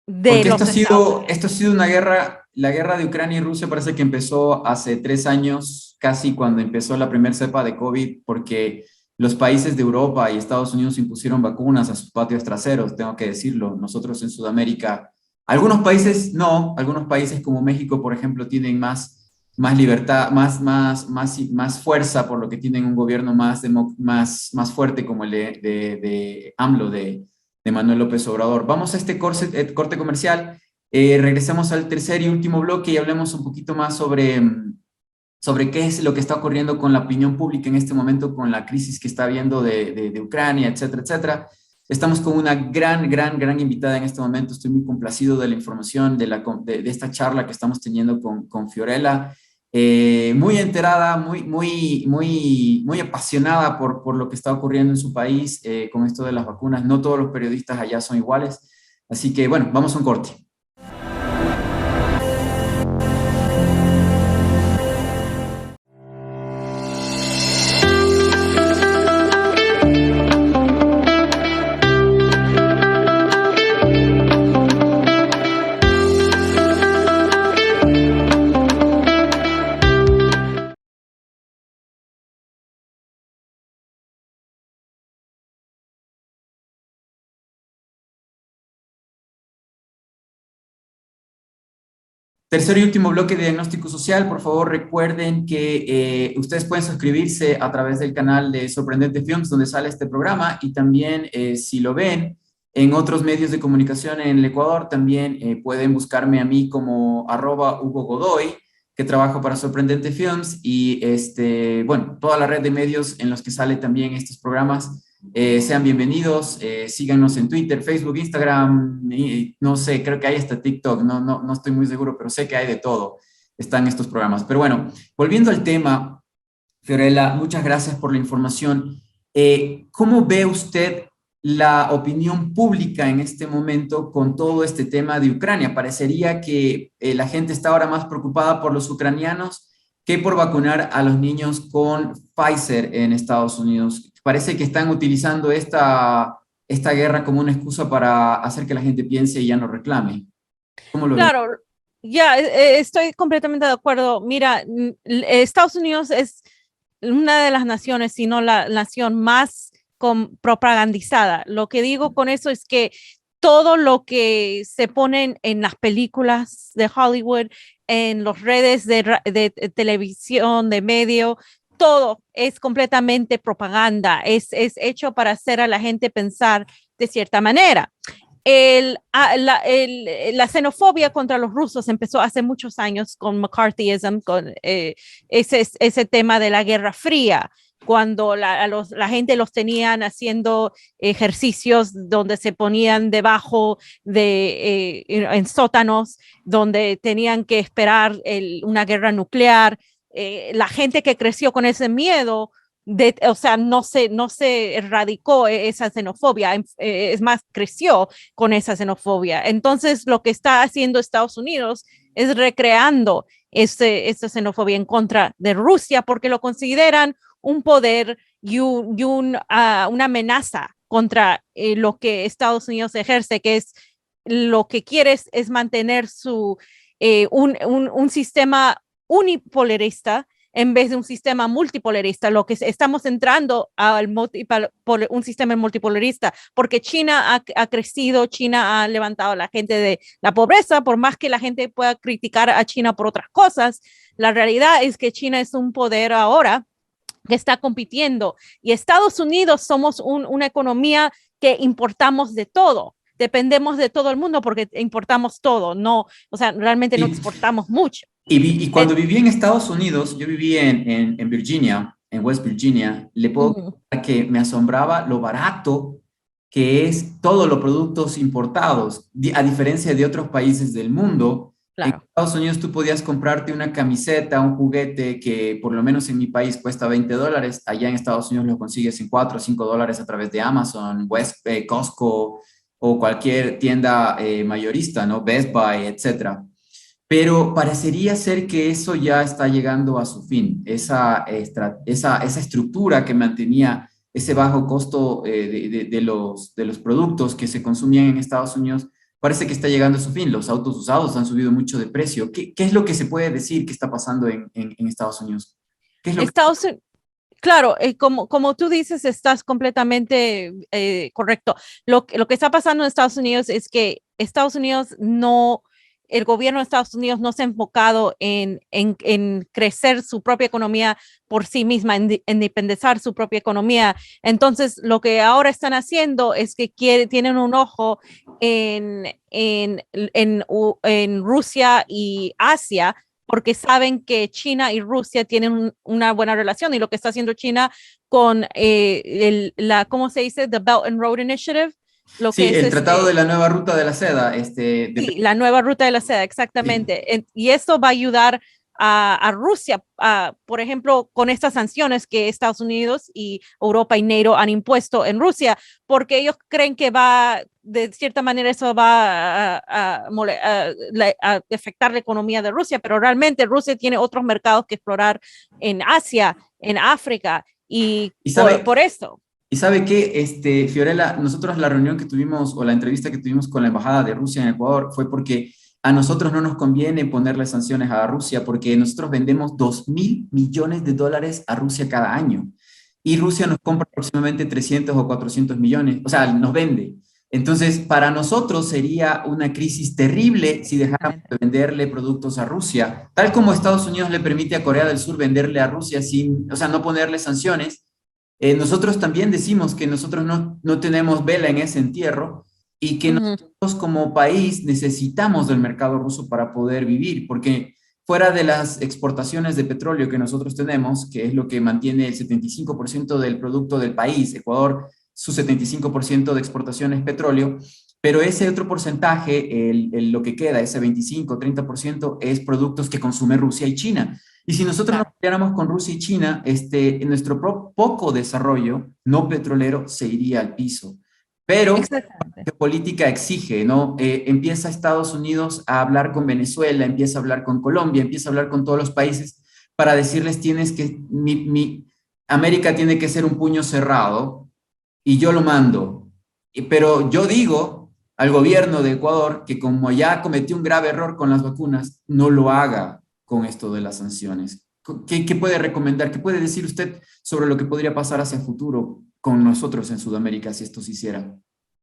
de Porque los Estados Unidos. esto ha sido una guerra, la guerra de Ucrania y Rusia parece que empezó hace 3 años, casi cuando empezó la primera cepa de COVID, porque los países de Europa y Estados Unidos impusieron vacunas a sus patios traseros, tengo que decirlo. Nosotros en Sudamérica, algunos países no, algunos países como México, por ejemplo, tienen más libertad, más fuerza, por lo que tienen un gobierno más fuerte como el de AMLO, de Manuel López Obrador. Vamos a este corte comercial, regresamos al tercer y último bloque y hablemos un poquito más sobre qué es lo que está ocurriendo con la opinión pública en este momento, con la crisis que está habiendo de Ucrania, etcétera, etcétera. Estamos con una gran invitada en este momento. Estoy muy complacido de la información, de esta charla que estamos teniendo con Fiorella. Muy enterada, muy apasionada por lo que está ocurriendo en su país con esto de las vacunas. No todos los periodistas allá son iguales. Así que, bueno, vamos a un corte. Tercer y último bloque de diagnóstico social. Por favor, recuerden que ustedes pueden suscribirse a través del canal de Sorprendente Films, donde sale este programa, y también si lo ven en otros medios de comunicación en el Ecuador, también pueden buscarme a mí como @HugoGodoy, que trabajo para Sorprendente Films, y bueno, toda la red de medios en los que sale también estos programas. Sean bienvenidos, síganos en Twitter, Facebook, Instagram, y no sé, creo que hay hasta TikTok, no estoy muy seguro, pero sé que hay de todo, están estos programas. Pero bueno, volviendo al tema, Fiorella, muchas gracias por la información. ¿Cómo ve usted la opinión pública en este momento con todo este tema de Ucrania? Parecería que la gente está ahora más preocupada por los ucranianos que por vacunar a los niños con Pfizer en Estados Unidos. Parece que están utilizando esta guerra como una excusa para hacer que la gente piense y ya no reclame. ¿Cómo lo ve? Claro, ya estoy completamente de acuerdo. Mira, Estados Unidos es una de las naciones, si no la nación más propagandizada. Lo que digo con eso es que todo lo que se ponen en las películas de Hollywood, en las redes de televisión, de medio, todo es completamente propaganda, es hecho para hacer a la gente pensar de cierta manera. La xenofobia contra los rusos empezó hace muchos años con McCarthyism, con ese tema de la Guerra Fría. cuando la gente los tenían haciendo ejercicios donde se ponían debajo en sótanos, donde tenían que esperar una guerra nuclear. La gente que creció con ese miedo, o sea, no se erradicó esa xenofobia, es más, creció con esa xenofobia. Entonces, lo que está haciendo Estados Unidos es recreando esta xenofobia en contra de Rusia porque lo consideran un poder y una amenaza contra lo que Estados Unidos ejerce, que es lo que quiere es mantener un sistema unipolarista en vez de un sistema multipolarista. Lo que estamos entrando un sistema multipolarista, porque China ha crecido, China ha levantado a la gente de la pobreza, por más que la gente pueda criticar a China por otras cosas, la realidad es que China es un poder ahora que está compitiendo y Estados Unidos somos una economía que importamos de todo. Dependemos de todo el mundo porque importamos todo, no, o sea, realmente no exportamos mucho. Y cuando viví en Estados Unidos, yo viví en Virginia, en West Virginia, le puedo contar que me asombraba lo barato que es todos los productos importados, a diferencia de otros países del mundo. En Claro. Estados Unidos tú podías comprarte una camiseta, un juguete que por lo menos en mi país cuesta $20. Allá en Estados Unidos lo consigues en $4 o $5 a través de Amazon, Costco o cualquier tienda mayorista, ¿no? Best Buy, etcétera. Pero parecería ser que eso ya está llegando a su fin. Esa estructura que mantenía ese bajo costo de los productos que se consumían en Estados Unidos, parece que está llegando a su fin. Los autos usados han subido mucho de precio. ¿Qué es lo que se puede decir que está pasando en Estados Unidos? ¿Qué es lo que... Estados Claro, como tú dices, estás completamente correcto. Lo que está pasando en Estados Unidos es que Estados Unidos no, el gobierno de Estados Unidos no se ha enfocado en crecer su propia economía por sí misma, en independizar su propia economía. Entonces, lo que ahora están haciendo es que tienen un ojo en Rusia y Asia porque saben que China y Rusia tienen una buena relación y lo que está haciendo China con ¿cómo se dice? The Belt and Road Initiative, lo Sí, que es el Tratado de la Nueva Ruta de la Seda, sí, la nueva ruta de la seda, sí. exactamente. Y esto va a ayudar a Rusia, por ejemplo, con estas sanciones que Estados Unidos y Europa y NATO han impuesto en Rusia, porque ellos creen que de cierta manera eso va a afectar la economía de Rusia, pero realmente Rusia tiene otros mercados que explorar en Asia, en África, y Y por, sabe, por eso. Y sabe que, Fiorella, nosotros la reunión que tuvimos o la entrevista que tuvimos con la Embajada de Rusia en Ecuador fue porque a nosotros no nos conviene ponerle sanciones a Rusia porque nosotros vendemos $2.000 millones a Rusia cada año y Rusia nos compra aproximadamente 300 o 400 millones, o sea, nos vende. Entonces, para nosotros sería una crisis terrible si dejáramos de venderle productos a Rusia, tal como Estados Unidos le permite a Corea del Sur venderle a Rusia sin, o sea, no ponerle sanciones. Nosotros también decimos que nosotros no tenemos vela en ese entierro y que nosotros como país necesitamos del mercado ruso para poder vivir, porque fuera de las exportaciones de petróleo que nosotros tenemos, que es lo que mantiene el 75% del producto del país, Ecuador, su 75% de exportación es petróleo, pero ese otro porcentaje, lo que queda, ese 25-30%, es productos que consume Rusia y China. Y si nosotros nos peleáramos con Rusia y China, nuestro poco desarrollo no petrolero se iría al piso. Pero Exactamente. la política exige, ¿no? Empieza Estados Unidos a hablar con Venezuela, empieza a hablar con Colombia, empieza a hablar con todos los países para decirles América tiene que ser un puño cerrado y yo lo mando. Pero yo digo al gobierno de Ecuador que como ya cometió un grave error con las vacunas, no lo haga con esto de las sanciones. ¿Qué puede recomendar? ¿Qué puede decir usted sobre lo que podría pasar hacia el futuro con nosotros en Sudamérica si esto se hiciera?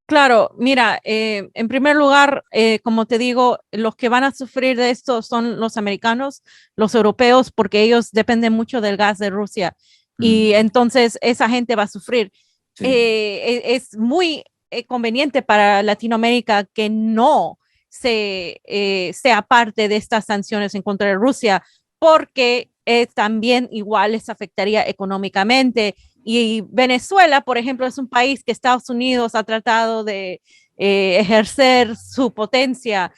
Claro, mira, en primer lugar, como te digo, los que van a sufrir de esto son los americanos, los europeos, porque ellos dependen mucho del gas de Rusia y Mm, entonces esa gente va a sufrir. sí, Es muy conveniente para Latinoamérica que no sea parte de estas sanciones en contra de Rusia, porque también igual les afectaría económicamente. Y Venezuela, por ejemplo, es un país que Estados Unidos ha tratado de ejercer su potencia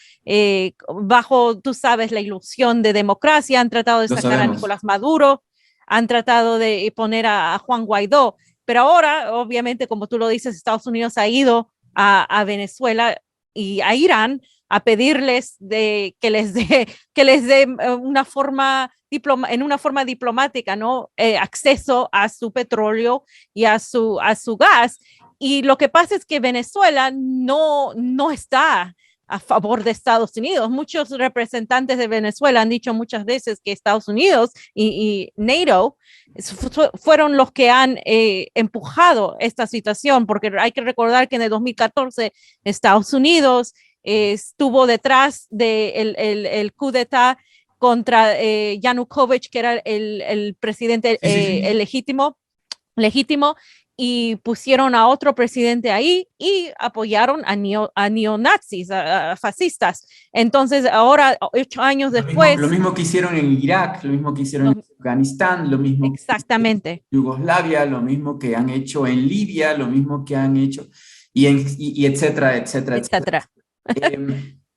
bajo, tú sabes, la ilusión de democracia. Han tratado de Lo sacar a sabemos. Nicolás Maduro, han tratado de poner a Juan Guaidó, pero ahora, obviamente, como tú lo dices, Estados Unidos ha ido a Venezuela y a Irán a pedirles que les dé una forma en una forma diplomática, ¿no? Acceso a su petróleo y a su gas. Y lo que pasa es que Venezuela no está a favor de Estados Unidos. Muchos representantes de Venezuela han dicho muchas veces que Estados Unidos y NATO fueron los que han empujado esta situación, porque hay que recordar que en el 2014 Estados Unidos estuvo detrás del el coup d'etat contra Yanukovych, que era el presidente Sí, sí, sí. legítimo, y pusieron a otro presidente ahí y apoyaron a neonazis, a fascistas. Entonces, ahora, 8 años Lo después, mismo que hicieron en Irak, lo mismo que hicieron en no, Afganistán, lo mismo que hicieron exactamente, en Yugoslavia, lo mismo que han hecho en Libia, lo mismo que han hecho, y etcétera, etcétera, etcétera. etcétera.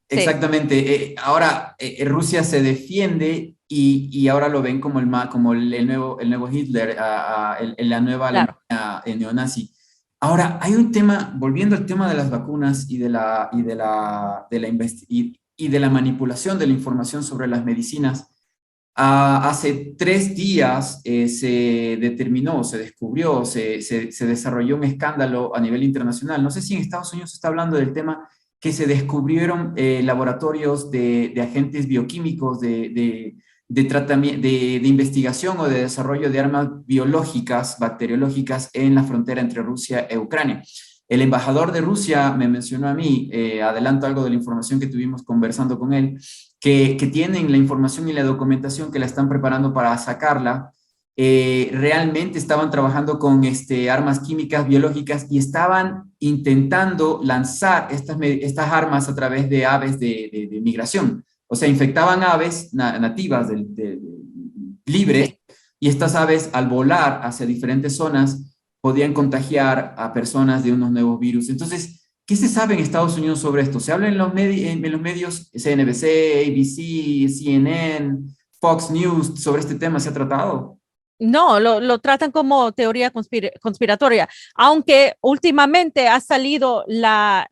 Sí, Exactamente. Ahora Rusia se defiende y ahora lo ven como como el nuevo Hitler, la nueva claro. Alemania neonazi. Ahora, hay un tema, volviendo al tema de las vacunas y de la manipulación de la información sobre las medicinas. Hace 3 días se determinó, se descubrió, se desarrolló un escándalo a nivel internacional. No sé si en Estados Unidos se está hablando del tema que se descubrieron laboratorios de agentes bioquímicos, de investigación o de desarrollo de armas biológicas, bacteriológicas en la frontera entre Rusia e Ucrania. El embajador de Rusia me mencionó a mí, adelanto algo de la información que tuvimos conversando con él, que tienen la información y la documentación que la están preparando para sacarla. Realmente estaban trabajando con armas químicas, biológicas y estaban intentando lanzar estas armas a través de aves de migración. O sea, infectaban aves nativas libres Sí. y estas aves al volar hacia diferentes zonas podían contagiar a personas de unos nuevos virus. Entonces, ¿qué se sabe en Estados Unidos sobre esto? Se habla en los medios CNBC, ABC, CNN, Fox News, sobre este tema, ¿se ha tratado? No, lo tratan como teoría conspiratoria, aunque últimamente ha salido la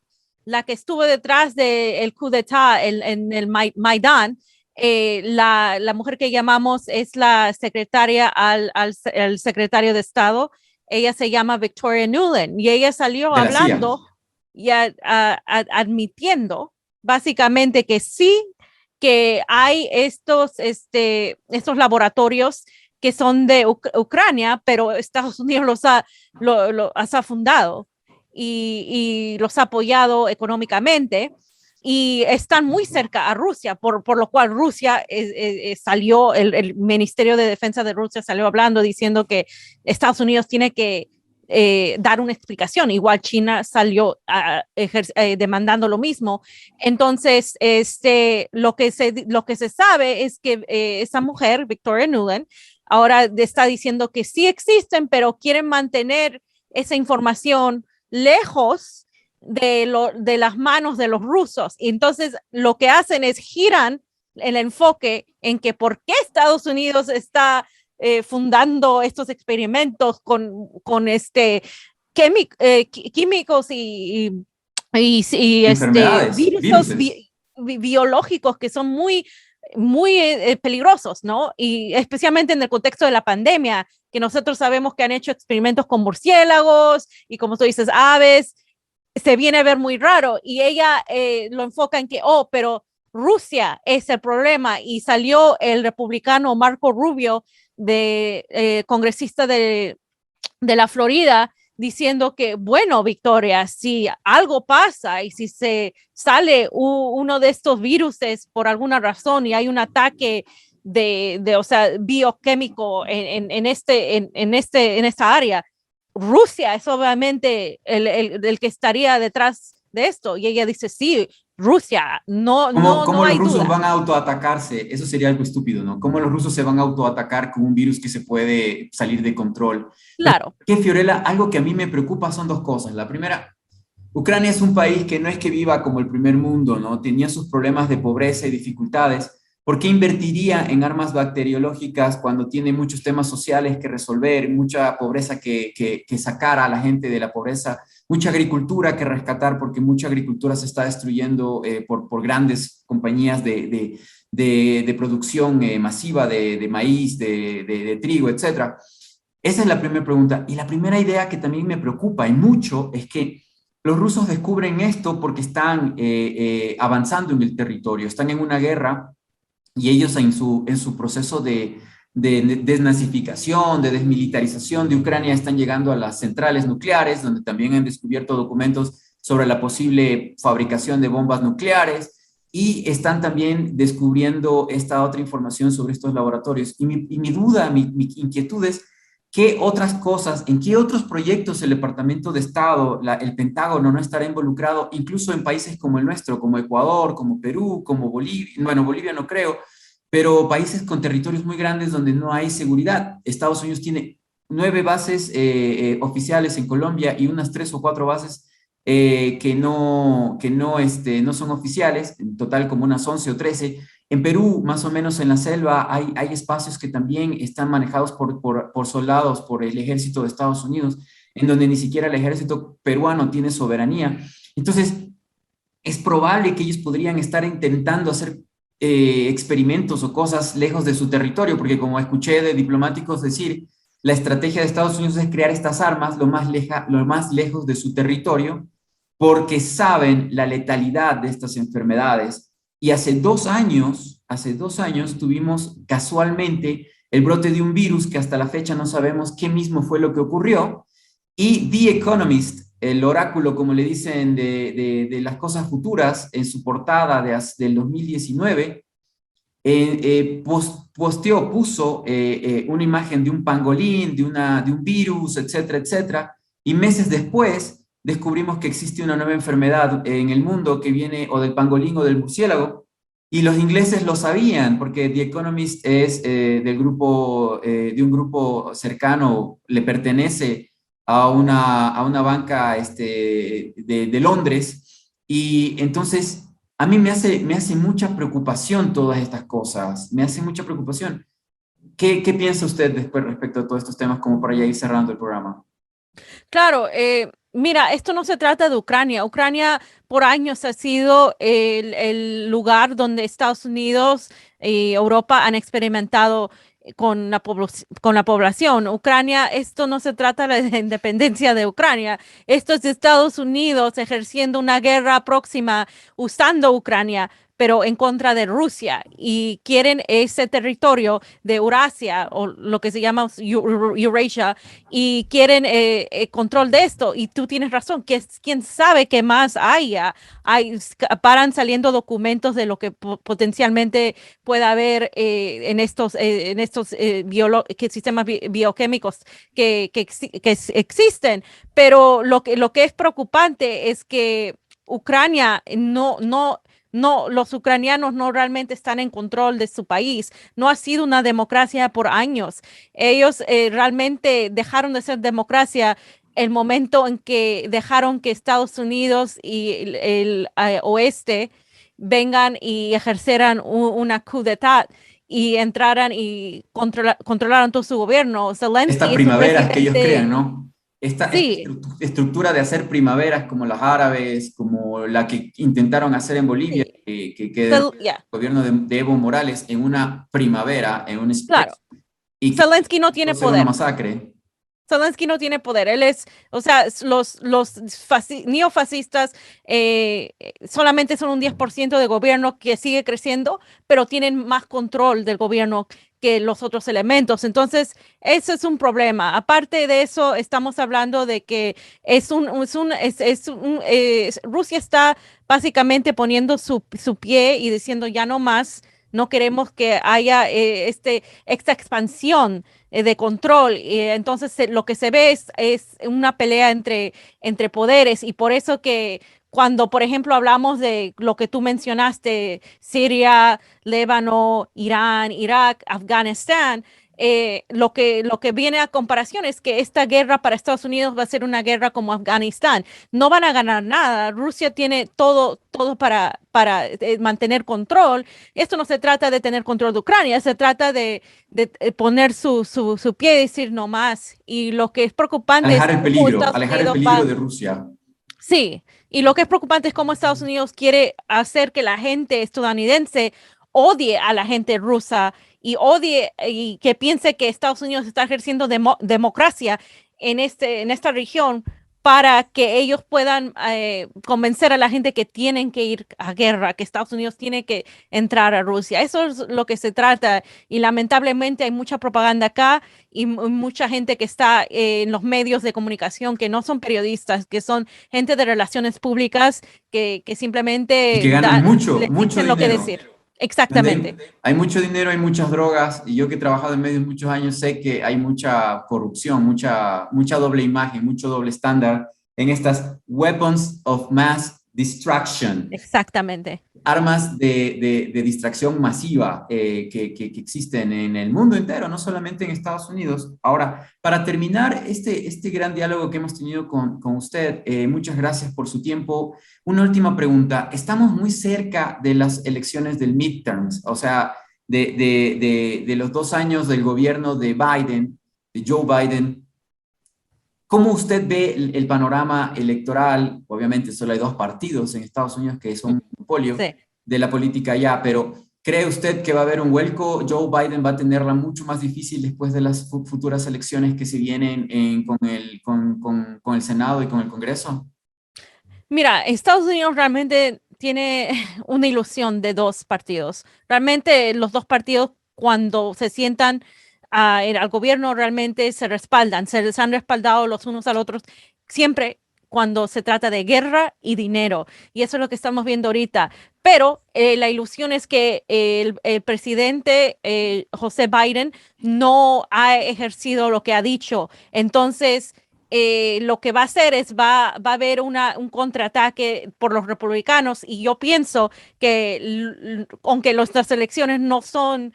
que estuvo detrás del coup d'etat en el Maidán. La mujer que llamamos es la secretaria al secretario de Estado. Ella se llama Victoria Nuland y ella salió De la CIA. hablando y admitiendo básicamente que sí, que hay estos laboratorios que son de Ucrania, pero Estados Unidos los ha fundado y los ha apoyado económicamente y están muy cerca a Rusia, por lo cual Rusia salió, el Ministerio de Defensa de Rusia salió hablando diciendo que Estados Unidos tiene que dar una explicación. Igual China salió demandando lo mismo. Entonces, lo que se sabe es que esa mujer, Victoria Nuland, ahora está diciendo que sí existen, pero quieren mantener esa información lejos de las manos de los rusos. Y entonces lo que hacen es giran el enfoque en que por qué Estados Unidos está fundando estos experimentos con químicos y Enfermedades, virus viruses. biológicos que son muy peligrosos, ¿no? Y especialmente en el contexto de la pandemia, que nosotros sabemos que han hecho experimentos con murciélagos y como tú dices, aves, se viene a ver muy raro y ella lo enfoca en que, oh, pero Rusia es el problema y salió el republicano Marco Rubio, congresista de la Florida, diciendo que, bueno, Victoria, si algo pasa y si se sale uno de estos virus por alguna razón y hay un ataque o sea, bioquímico en esta área, Rusia es obviamente el que estaría detrás de esto. Y ella dice, sí, Rusia, ¿Cómo no los hay rusos duda. van a autoatacarse? Eso sería algo estúpido, ¿no? ¿Cómo los rusos se van a autoatacar con un virus que se puede salir de control? Pero, Claro, ¿qué, Fiorella? Algo que a mí me preocupa son dos cosas. La primera, Ucrania es un país que no es que viva como el primer mundo, ¿no? Tenía sus problemas de pobreza y dificultades. ¿Por qué invertiría en armas bacteriológicas cuando tiene muchos temas sociales que resolver, mucha pobreza que sacar a la gente de la pobreza, mucha agricultura que rescatar, porque mucha agricultura se está destruyendo por grandes compañías de producción masiva de maíz, de trigo, etcétera? Esa es la primera pregunta. Y la primera idea que también me preocupa y mucho es que los rusos descubren esto porque están avanzando en el territorio, están en una guerra y ellos en su proceso de desnazificación, de desmilitarización de Ucrania, están llegando a las centrales nucleares, donde también han descubierto documentos sobre la posible fabricación de bombas nucleares y están también descubriendo esta otra información sobre estos laboratorios. Y mi duda, mi inquietud es, ¿qué otras cosas, en qué otros proyectos el Departamento de Estado, el Pentágono no estará involucrado, incluso en países como el nuestro, como Ecuador, como Perú, como Bolivia? Bueno, Bolivia no creo, pero países con territorios muy grandes donde no hay seguridad. Estados Unidos tiene 9 bases oficiales en Colombia y unas 3 o 4 bases no son oficiales, en total como unas 11 o 13. En Perú, más o menos en la selva, hay espacios que también están manejados por soldados, por el ejército de Estados Unidos, en donde ni siquiera el ejército peruano tiene soberanía. Entonces, es probable que ellos podrían estar intentando hacer experimentos o cosas lejos de su territorio, porque como escuché de diplomáticos decir, la estrategia de Estados Unidos es crear estas armas lo más lejos de su territorio, porque saben la letalidad de estas enfermedades. Y hace 2 años tuvimos casualmente el brote de un virus que hasta la fecha no sabemos qué mismo fue lo que ocurrió. Y The Economist, el oráculo, como le dicen, de las cosas futuras, en su portada del 2019, puso una imagen de un pangolín, de un virus, etcétera, etcétera. Y meses después descubrimos que existe una nueva enfermedad en el mundo que viene o del pangolín o del murciélago. Y los ingleses lo sabían porque The Economist es de un grupo cercano, le pertenece a una banca de Londres. Y entonces a mí me hace mucha preocupación todas estas cosas, me hace mucha preocupación. ¿Qué piensa usted después respecto a todos estos temas como para ya ir cerrando el programa? claro. Mira, esto no se trata de Ucrania. Ucrania por años ha sido el lugar donde Estados Unidos y Europa han experimentado con la población. Ucrania, esto no se trata de la independencia de Ucrania. Esto es Estados Unidos ejerciendo una guerra próxima usando Ucrania, pero en contra de Rusia, y quieren ese territorio de Eurasia o lo que se llama Eurasia, y quieren control de esto. Y tú tienes razón, que quién sabe qué más haya. Paran saliendo documentos de lo que potencialmente pueda haber en estos sistemas bioquímicos que existen. Pero lo que es preocupante es que Ucrania no, los ucranianos no realmente están en control de su país. No ha sido una democracia por años. Ellos realmente dejaron de ser democracia el momento en que dejaron que Estados Unidos y oeste vengan y ejerceran una coup d'etat y entraran y controlaran todo su gobierno. Esta Zelensky es un primaveras que ellos crean, presidente, ¿no? Esta sí, estructura de hacer primaveras como las árabes, como la que intentaron hacer en Bolivia, sí, que derrotó yeah, el gobierno de Evo Morales en una primavera, en un claro. expreso, y que Zelensky no va tiene a ser una poder. masacre. Zelensky no tiene poder. Él es, o sea, neofascistas solamente son un 10% de gobierno que sigue creciendo, pero tienen más control del gobierno que los otros elementos. Entonces, eso es un problema. Aparte de eso, estamos hablando de que Rusia está básicamente poniendo su pie y diciendo ya no más. No queremos que haya esta expansión de control. Entonces, lo que se ve es una pelea entre poderes, y por eso que cuando, por ejemplo, hablamos de lo que tú mencionaste, Siria, Líbano, Irán, Irak, Afganistán, lo que viene a comparación es que esta guerra para Estados Unidos va a ser una guerra como Afganistán. No van a ganar nada. Rusia tiene todo para mantener control. Esto no se trata de tener control de Ucrania, se trata de poner su pie y decir no más. Y lo que es preocupante es cómo Estados Alejar el Unidos peligro va. de Rusia. Sí, y lo que es preocupante es cómo Estados Unidos quiere hacer que la gente estadounidense odie a la gente rusa y odie y que piense que Estados Unidos está ejerciendo democracia en esta región para que ellos puedan convencer a la gente que tienen que ir a guerra, que Estados Unidos tiene que entrar a Rusia. Eso es lo que se trata y lamentablemente hay mucha propaganda acá y mucha gente que está en los medios de comunicación que no son periodistas, que son gente de relaciones públicas que Y que simplemente ganan mucho, les mucho dicen lo que dinero. decir. Donde Exactamente. hay mucho dinero, hay muchas drogas, y yo que he trabajado en medios muchos años sé que hay mucha corrupción, mucha doble imagen, mucho doble estándar en estas weapons of mass distraction, Exactamente. armas de distracción masiva que existen en el mundo entero, no solamente en Estados Unidos. Ahora, para terminar este gran diálogo que hemos tenido con usted, muchas gracias por su tiempo. Una última pregunta. Estamos muy cerca de las elecciones del midterms, o sea, de los 2 años del gobierno de Biden, de Joe Biden. ¿Cómo usted ve el panorama electoral? Obviamente solo hay dos partidos en Estados Unidos que son un monopolio Sí. de la política ya, pero ¿cree usted que va a haber un vuelco? ¿Joe Biden va a tenerla mucho más difícil después de las futuras elecciones que se vienen con el Senado y con el Congreso? Mira, Estados Unidos realmente tiene una ilusión de dos partidos. Realmente los dos partidos cuando se sientan al gobierno realmente se respaldan, se les han respaldado los unos a los otros siempre cuando se trata de guerra y dinero. Y eso es lo que estamos viendo ahorita. Pero la ilusión es que el presidente José Biden no ha ejercido lo que ha dicho. Entonces lo que va a hacer es va a haber un contraataque por los republicanos y yo pienso que aunque las elecciones no son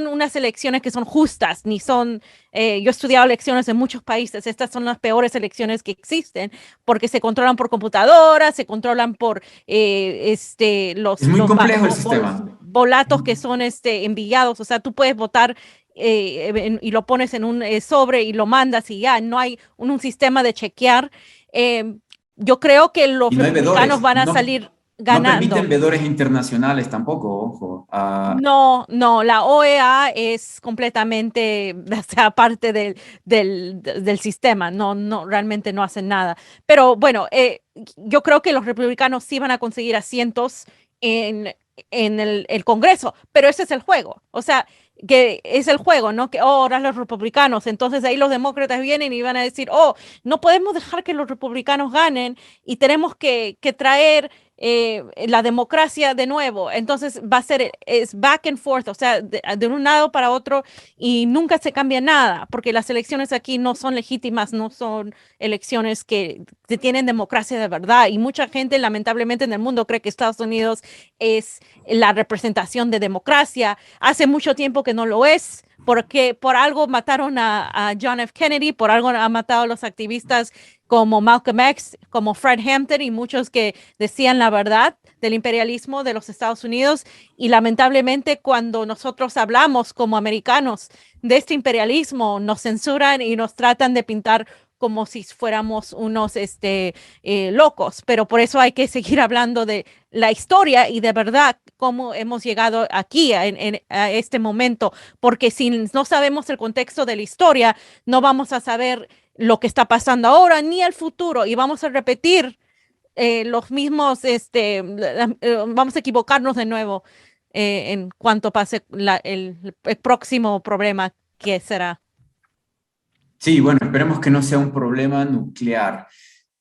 unas elecciones que son justas, ni son, yo he estudiado elecciones en muchos países, estas son las peores elecciones que existen, porque se controlan por computadoras, se controlan por Es muy complejo el sistema. volatos que son enviados, o sea, tú puedes votar y lo pones en un sobre y lo mandas y ya, no hay un sistema de chequear. Eh, yo creo que los Y no hay republicanos vedores, van a no, salir no permiten ganando. vedores internacionales tampoco, ojo. No, no, la OEA es completamente, o sea, parte del sistema, no, no, realmente no hacen nada. Pero bueno, yo creo que los republicanos sí van a conseguir asientos en, en el Congreso, pero ese es el juego, o sea, que es el juego, ¿no? Que oh, ahora los republicanos, entonces ahí los demócratas vienen y van a decir, oh, no podemos dejar que los republicanos ganen y tenemos que traer la democracia de nuevo. Entonces va a ser, es back and forth, o sea, de un lado para otro y nunca se cambia nada, porque las elecciones aquí no son legítimas, no son elecciones que tienen democracia de verdad. Y mucha gente, lamentablemente, en el mundo cree que Estados Unidos es la representación de democracia. Hace mucho tiempo que no lo es. Porque por algo mataron a John F. Kennedy, por algo han matado a los activistas como Malcolm X, como Fred Hampton y muchos que decían la verdad del imperialismo de los Estados Unidos. Y lamentablemente cuando nosotros hablamos como americanos de este imperialismo, nos censuran y nos tratan de pintar como si fuéramos unos locos, pero por eso hay que seguir hablando de la historia y de verdad cómo hemos llegado aquí a este momento, porque si no sabemos el contexto de la historia, no vamos a saber lo que está pasando ahora ni el futuro y vamos a repetir los mismos, vamos a equivocarnos de nuevo en cuanto pase el próximo problema que será. Sí, bueno, esperemos que no sea un problema nuclear.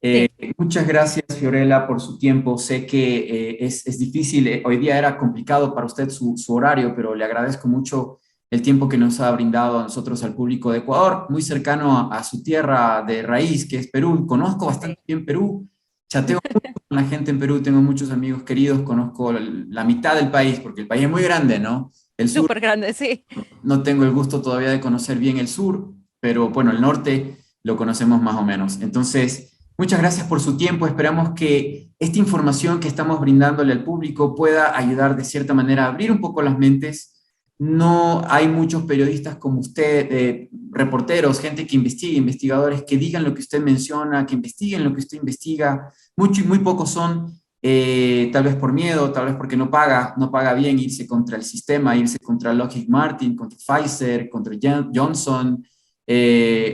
Sí, Muchas gracias, Fiorella, por su tiempo. Sé que es difícil, hoy día era complicado para usted su horario, pero le agradezco mucho el tiempo que nos ha brindado a nosotros, al público de Ecuador, muy cercano a su tierra de raíz, que es Perú. Conozco bastante sí. bien Perú. Chateo mucho con la gente en Perú, tengo muchos amigos queridos, conozco la mitad del país, porque el país es muy grande, ¿no? El sur, Súper grande, sí. no tengo el gusto todavía de conocer bien el sur, pero bueno, el norte lo conocemos más o menos. Entonces, muchas gracias por su tiempo. Esperamos que esta información que estamos brindándole al público pueda ayudar de cierta manera a abrir un poco las mentes. No hay muchos periodistas como usted, reporteros, gente que investigue, investigadores que digan lo que usted menciona, que investiguen lo que usted investiga. Mucho y muy pocos son, tal vez por miedo, tal vez porque no paga bien irse contra el sistema, irse contra Lockheed Martin, contra Pfizer, contra Johnson,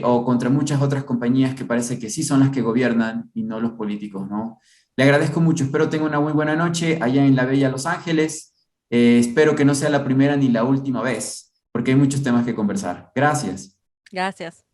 o contra muchas otras compañías que parece que sí son las que gobiernan y no los políticos, ¿no? Le agradezco mucho, espero tenga una muy buena noche allá en la bella Los Ángeles. Espero que no sea la primera ni la última vez, porque hay muchos temas que conversar. Gracias. Gracias.